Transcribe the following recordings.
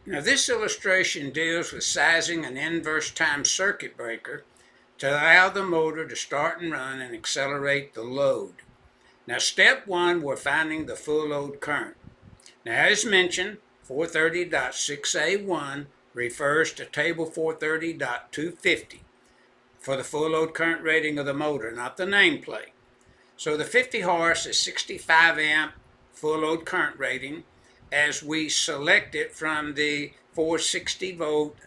Now this illustration deals with sizing an inverse time circuit breaker to allow the motor to start and run and accelerate the load. Now step 1, we're finding the full load current. Now as mentioned, 430.6A1 refers to table 430.250 for the full load current rating of the motor, not the nameplate. So the 50 horse is 65 amp full load current rating as we select it from the 460 volt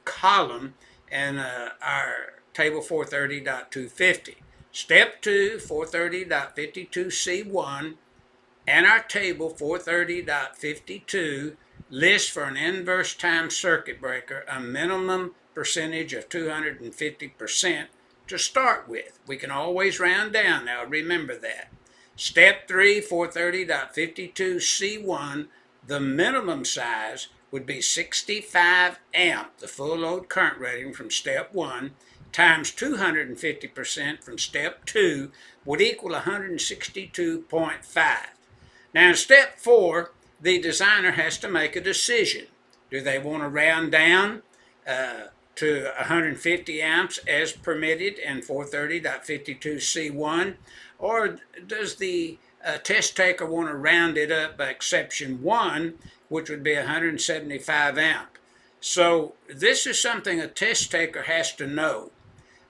column in our table 430.250. Step 2, 430.52C1, and our table 430.52 lists for an inverse time circuit breaker a minimum percentage of 250% to start with. We can always round down now, remember that. Step 3, 430.52C1, the minimum size would be 65 amp, the full load current rating from step 1, times 250% from step 2 would equal 162.5. Now in step 4, the designer has to make a decision. Do they want to round down to 150 amps as permitted in 430.52C1, or does the test taker want to round it up by exception 1, which would be 175 amp? So this is something a test taker has to know.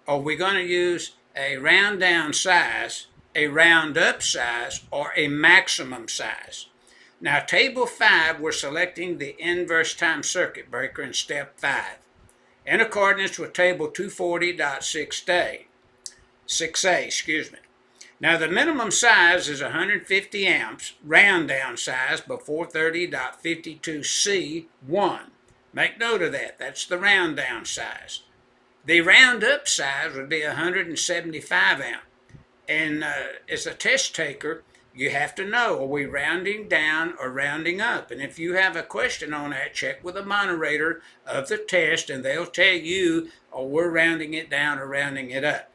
Are we going to use a round down size, a round up size, or a maximum size? Now table 5, we're selecting the inverse time circuit breaker in step 5 in accordance with table 240.6A. Now the minimum size is 150 amps, round down size, but 430.52C1. Make note of that, that's the round down size. The round up size would be 175 amp. And as a test taker, you have to know, are we rounding down or rounding up? And if you have a question on that, check with the moderator of the test and they'll tell you, oh, we're rounding it down or rounding it up.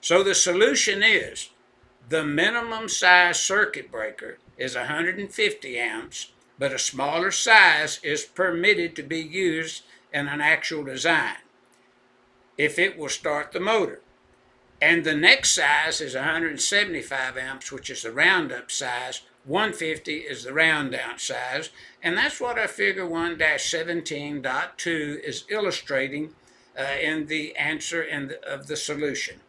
So the solution is, the minimum size circuit breaker is 150 amps, but a smaller size is permitted to be used in an actual design if it will start the motor. And the next size is 175 amps, which is the round up size. 150 is the round down size. And that's what our figure 1-17.2 is illustrating in the answer of the solution.